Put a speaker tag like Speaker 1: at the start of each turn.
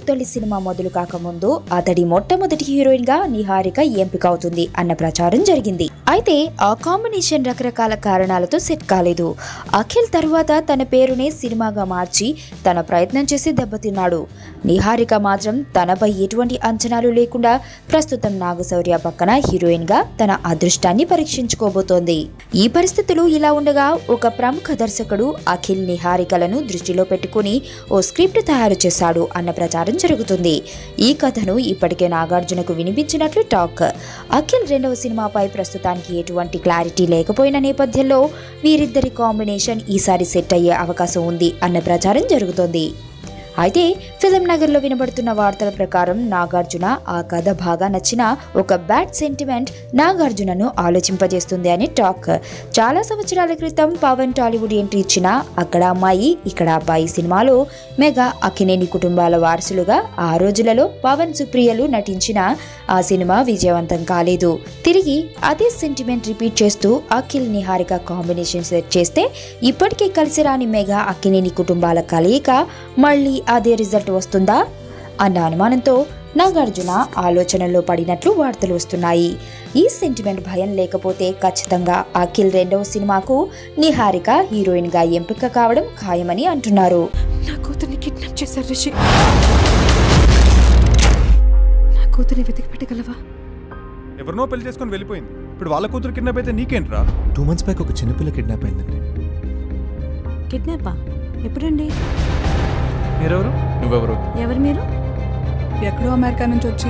Speaker 1: తొలి సినిమా మొదలు కాకముందు అతడి మొట్టమొదటి హీరోయిన్ గా నిహారిక ఎంపిక అవుతుంది అన్న ప్రచారం జరిగింది. అయితే ఆ కాంబినేషన్ రకరకాల కారణాలతో సెట్ కాలేదు. అఖిల్ తరువాత తన పేరునే సినిమాగా మార్చి తన ప్రయత్నం చేసి దెబ్బతిన్నాడు. నిహారిక మాత్రం తనపై ఎటువంటి అంచనాలు లేకుండా ప్రస్తుతం నాగశౌర్య పక్కన హీరోయిన్ గా తన అదృష్టాన్ని పరీక్షించుకోబోతోంది. ఈ పరిస్థితులు ఇలా ఉండగా ఒక ప్రముఖ దర్శకుడు అఖిల్ నిహారికలను దృష్టిలో పెట్టుకుని ఓ స్క్రిప్ట్ తయారు చేశాడు అన్న ప్రచారం జరుగుతుంది. ఈ కథను ఇప్పటికే నాగార్జునకు వినిపించినట్లు టాక్. అఖిల్ రెండవ సినిమాపై ప్రస్తుతానికి ఎటువంటి క్లారిటీ లేకపోయిన నేపథ్యంలో వీరిద్దరి కాంబినేషన్ ఈసారి సెట్ అయ్యే అవకాశం ఉంది అన్న ప్రచారం జరుగుతోంది. అయితే ఫిల్మ్ నగర్లో వినబడుతున్న వార్తల ప్రకారం నాగార్జున ఆ కథ బాగా నచ్చిన ఒక బ్యాడ్ సెంటిమెంట్ నాగార్జునను ఆలోచింపజేస్తుంది అని టాక్. చాలా సంవత్సరాల క్రితం పవన్ టాలీవుడ్ ఎంట్రీ ఇచ్చిన అక్కడ అమ్మాయి ఇక్కడ అబ్బాయి సినిమాలో మెగా అక్కినేని కుటుంబాల వారసులుగా ఆ రోజులలో పవన్ సుప్రియలు నటించిన ఆ సినిమా విజయవంతం కాలేదు. తిరిగి అదే సెంటిమెంట్ రిపీట్ చేస్తూ అఖిల్ నిహారిక కాంబినేషన్ సెట్ చేస్తే ఇప్పటికే కలిసి రాని మెగా అక్కినేని కుటుంబాల కలయిక మళ్ళీ అదే రిజల్ట్ వస్తుందా అన్న అనుమానంతో నాగార్జున ఆలోచనల్లో పడినట్లు వార్తలు వస్తున్నాయి. ఈ సెంటిమెంట్ భయం లేకపోతే ఖచ్చితంగా అఖిల్ రెండవ సినిమాకు నిహారిక హీరోయిన్ గా ఎంపిక కావడం ఖాయమని అంటున్నారు.
Speaker 2: నా కూతుర్ని కిడ్నాప్ చేశారు రిషి. నా కూతుర్ని వెతికి పెట్టగలవా?
Speaker 3: ఎవరినో పెళ్లి చేసుకొని వెళ్ళిపోయింది. ఇప్పుడు వాళ్ళ కూతురు కిడ్నాప్ అయితే నీకేంట్రా?
Speaker 4: 2 months బ్యాక్ ఒక చిన్నపిల్ల కిడ్నాప్ అయిందండి.
Speaker 2: కిడ్నాపా? ఎప్పుడండి?
Speaker 3: మీరెవరు?
Speaker 4: నువ్వెవరు?
Speaker 2: ఎవరు మీరు?
Speaker 5: ఎక్కడో అమెరికా నుంచి వచ్చి